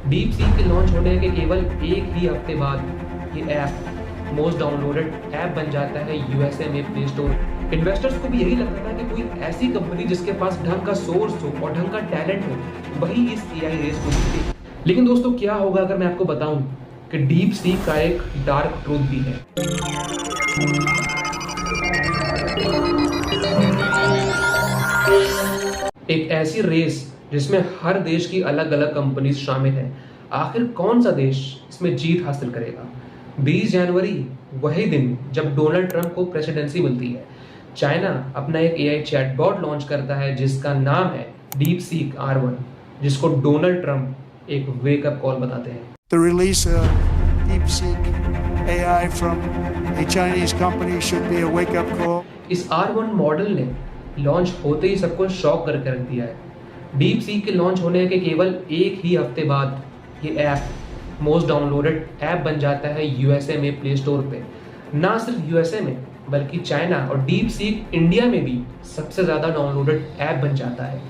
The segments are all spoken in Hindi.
डीप सीक के लॉन्च होने के केवल एक ही हफ्ते बाद ये ऐप मोस्ट डाउनलोडेड ऐप बन जाता है यूएसए में प्ले स्टोर। इन्वेस्टर्स को भी यही लगता था कि कोई ऐसी कंपनी जिसके पास ढंग का सोर्स हो और ढंग का टैलेंट हो वही इस एआई रेस को जीते। लेकिन दोस्तों क्या होगा अगर मैं आपको बताऊं कि डीप सीक का एक डार्क ट्रूथ भी है। एक ऐसी रेस जिसमें हर देश की अलग अलग कंपनीज शामिल है। आखिर कौन सा देश इसमें जीत हासिल करेगा? 20 जनवरी वही दिन जब डोनाल्ड ट्रंप को प्रेसिडेंसी मिलती है। चाइना अपना एक एआई चैटबॉट लॉन्च करता है जिसका नाम है डीप सीक R1, जिसको डोनाल्ड ट्रंप एक वेकअप कॉल बताते हैं। The release of DeepSeek AI from a Chinese company should be a wake-up call. इस R1 मॉडल ने लॉन्च होते ही सबको शॉक करके रख दिया है। डीप सीक के लॉन्च होने के केवल एक ही हफ्ते बाद ये ऐप मोस्ट डाउनलोडेड ऐप बन जाता है यूएसए में प्ले स्टोर पे। ना सिर्फ यूएसए में बल्कि चाइना और डीप सीक इंडिया में भी सबसे ज़्यादा डाउनलोडेड ऐप बन जाता है।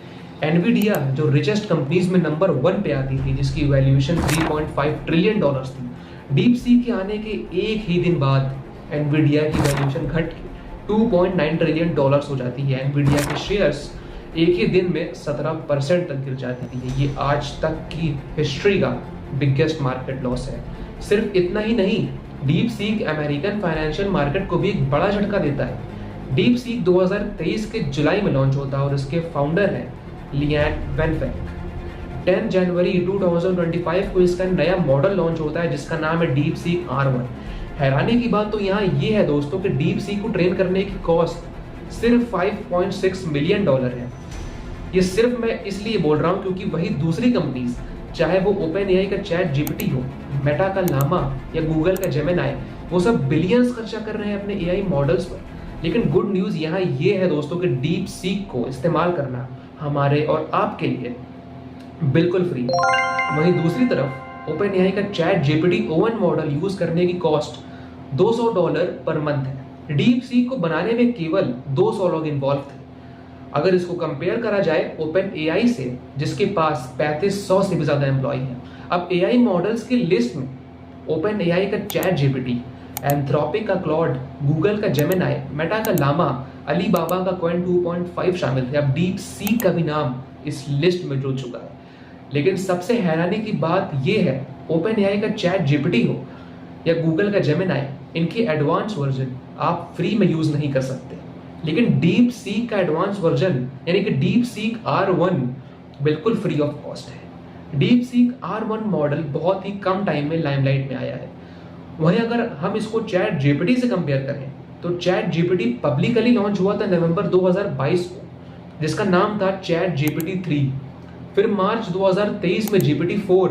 एनवीडिया जो रिचेस्ट कंपनीज में नंबर 1 पे आती थी, जिसकी वैल्यूएशन $3.5 ट्रिलियन थी, डीप सीक के आने के एक ही दिन बाद एनवीडिया की वैल्यूएशन घट के $2.9 ट्रिलियन हो जाती है। एनवीडिया के शेयर्स एक ही दिन में 17% तक गिर जाती है। ये आज तक की हिस्ट्री का बिगेस्ट मार्केट लॉस है। सिर्फ इतना ही नहीं, deep seek American financial market को भी एक बड़ा झटका देता है। डीप सीक 2023 के जुलाई में लॉन्च होता है और इसके फाउंडर हैं लियान वेनफेंग। 10 जनवरी 2025 को इसका नया मॉडल लॉन्च होता है जिसका नाम है डीप सीक R1। हैरानी की बात तो यहाँ ये है दोस्तों कि डीप सीक को ट्रेन करने की कॉस्ट सिर्फ $5.6 मिलियन है। ये सिर्फ मैं इसलिए बोल रहा हूँ क्योंकि वही दूसरी कंपनीज, चाहे वो ओपन एआई का चैट जीपीटी हो, मेटा का लामा या गूगल का जेमिनी, वो सब बिलियंस खर्चा कर रहे हैं अपने एआई मॉडल्स पर। लेकिन गुड न्यूज़ यहाँ ये है दोस्तों कि डीप सीक को इस्तेमाल करना हमारे और आपके लिए बिल्कुल फ्री है। वहीं दूसरी तरफ ओपन एआई का chat GPT O1 model use करने की कॉस्ट $200 पर मंथ है। डीप सीक को बनाने में केवल 200 लोग इन्वॉल्व थे। अगर इसको कंपेयर करा जाए ओपन एआई से, जिसके पास 3500 से भी ज्यादा एम्प्लॉय हैं। अब एआई मॉडल्स की लिस्ट में ओपन एआई का चैट जीपीटी, एंथ्रोपिक का क्लॉड, गूगल का जेमिनी, मेटा का लामा, अलीबाबा का कॉइन 2.5 शामिल थे। अब डीप सीक का भी नाम इस लिस्ट में जुड़ चुका है। लेकिन सबसे हैरानी की बात यह है, ओपन एआई का चैट जीपीटी हो या गूगल का जेमिनी, इनके एडवांस वर्जन आप फ्री में यूज नहीं कर सकते। लेकिन डीप सीक का एडवांस वर्जन यानी कि डीप सीक R1 बिल्कुल फ्री ऑफ कॉस्ट है। डीप सीक R1 मॉडल बहुत ही कम टाइम में लाइमलाइट में आया है। वहीं अगर हम इसको चैट जीपीटी से कंपेयर करें तो चैट जीपीटी पब्लिकली लॉन्च हुआ था नवंबर 2022 को, जिसका नाम था चैट जीपीटी 3। फिर मार्च 2023 में GPT-4,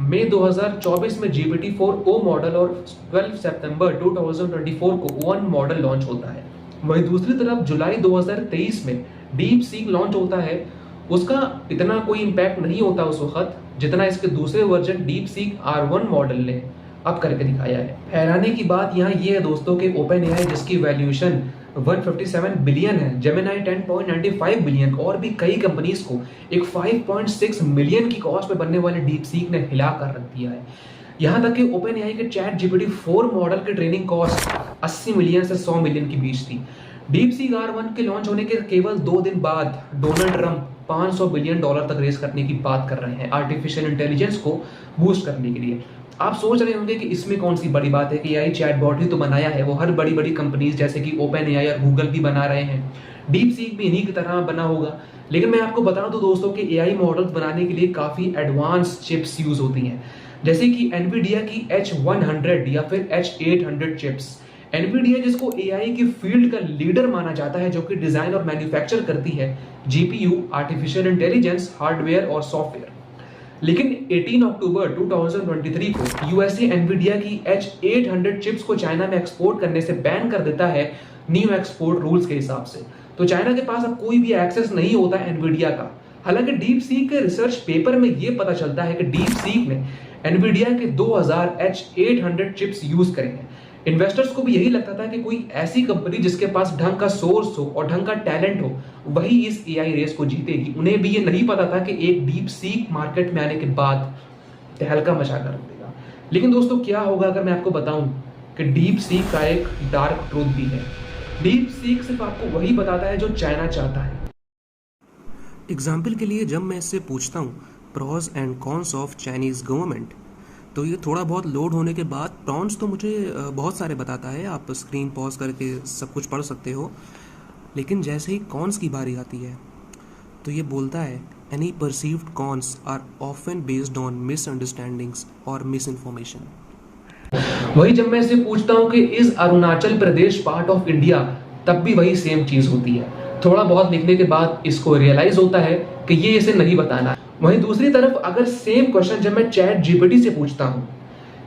मई 2024 में GPT-4o मॉडल और 12 सितंबर 2024 को O1 मॉडल लॉन्च होता है। वहीं दूसरी तरफ जुलाई 2023 में डीप सीक लॉन्च होता है। उसका इतना कोई इम्पैक्ट नहीं होता उस वक्त जितना इसके दूसरे version deep seek R1 model ने अब करके दिखाया है। हैरानी की बात यहाँ ये है दोस्तों कि ओपन एआई जिसकी वैल्यूएशन 157 बिलियन है, जेमिनी 10.95 बिलियन और भी कई कंपनीज को एक 5.6 मिलियन की कॉस्ट पे बनने वाले डीप सीक ने हिला कर रख दिया है। यहाँ तक कि ओपन एआई के चैट जीपीटी 4 मॉडल की ट्रेनिंग कॉस्ट 80 मिलियन से 100 मिलियन के बीच थी। डीप सीक R1 के लॉन्च होने के केवल 2 दिन बाद डोनाल्ड ट्रंप $500 बिलियन तक रेस करने की बात कर रहे हैं आर्टिफिशियल इंटेलिजेंस को बूस्ट करने के लिए। आप सोच रहे होंगे कि इसमें कौन सी बड़ी बात है कि एआई चैटबॉट ही तो बनाया है, वो हर बड़ी बड़ी कंपनीज जैसे कि ओपन एआई और गूगल भी बना रहे हैं, डीप सीक भी इन्हीं की तरह बना होगा। लेकिन मैं आपको बता दूं दोस्तों कि एआई मॉडल्स बनाने के लिए काफी एडवांस चिप्स यूज होती हैं, जैसे कि एनवीडिया की H100 या फिर H800 चिप्स। एनवीडिया जिसको एआई की फील्ड का लीडर माना जाता है, जो कि डिजाइन और मैन्युफैक्चर करती है जीपीयू, आर्टिफिशियल इंटेलिजेंस, हार्डवेयर और सॉफ्टवेयर। लेकिन 18 अक्टूबर 2023 को यूएसए एनवीडिया की H800 चिप्स को चाइना में एक्सपोर्ट करने से बैन कर देता है न्यू एक्सपोर्ट रूल्स के हिसाब से। तो चाइना के पास अब कोई भी एक्सेस नहीं होता एनवीडिया का। हालांकि डीप सीक के रिसर्च पेपर में यह पता चलता है कि डीप सीक ने एनवीडिया के 2000 H800 चिप्स यूज करेंगे। इन्वेस्टर्स को भी यही लगता था कि कोई ऐसी कंपनी जिसके पास ढंग का सोर्स हो और ढंग का टैलेंट हो वही इस एआई रेस को जीतेगी। उन्हें भी ये नहीं पता था कि एक डीप सीक मार्केट में आने के बाद तहलका मचा कर रख देगा। लेकिन दोस्तों क्या होगा अगर मैं आपको बताऊं कि डीप सीक का एक डार्क ट्रूथ भी है। डीप सीक सिर्फ आपको वही बताता है जो चाइना चाहता है। एग्जाम्पल के लिए जब मैं इससे पूछता हूँ pros and cons of Chinese government, तो ये थोड़ा बहुत लोड होने के बाद प्रॉन्स तो मुझे बहुत सारे बताता है, आप स्क्रीन पॉज करके सब कुछ पढ़ सकते हो। लेकिन जैसे ही कॉन्स की बारी आती है तो ये बोलता है any perceived cons are often based on misunderstandings और मिस इन्फॉर्मेशन। वही जब मैं इससे पूछता हूँ कि is Arunachal Pradesh part of India, तब भी वही सेम चीज होती है। थोड़ा बहुत लिखने के बाद इसको रियलाइज होता है कि ये इसे नहीं बताना है। वहीं दूसरी तरफ अगर सेम क्वेश्चन जब मैं चैट जीपीटी से पूछता हूँ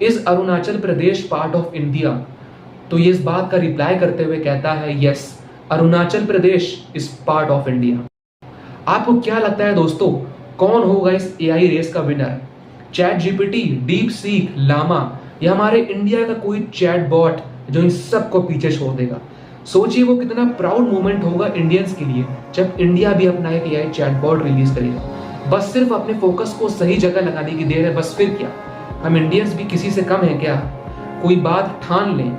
is Arunachal Pradesh part of India, तो ये इस बात का रिप्लाई करते हुए कहता है yes, Arunachal Pradesh is part of India. आपको क्या लगता है दोस्तों, कौन होगा इस एआई रेस का winner? ChatGPT, DeepSeek, Llama, या हमारे इंडिया का कोई चैट बॉट जो इन सबको पीछे छोड़ देगा? सोचिए वो कितना प्राउड मोमेंट होगा इंडियंस के लिए जब इंडिया भी अपना एक एआई चैट बॉट रिलीज करेगा। बस सिर्फ अपने फोकस को सही जगह लगाने की देर है, बस। फिर क्या, हम इंडियंस भी किसी से कम है क्या? कोई बात ठान लें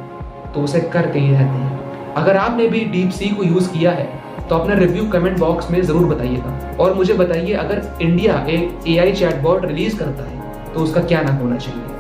तो उसे करके ही रहते हैं। अगर आपने भी डीप सी को यूज किया है तो अपना रिव्यू कमेंट बॉक्स में जरूर बताइएगा और मुझे बताइए अगर इंडिया एक एआई चैटबॉट रिलीज करता है तो उसका क्या नाम होना चाहिए।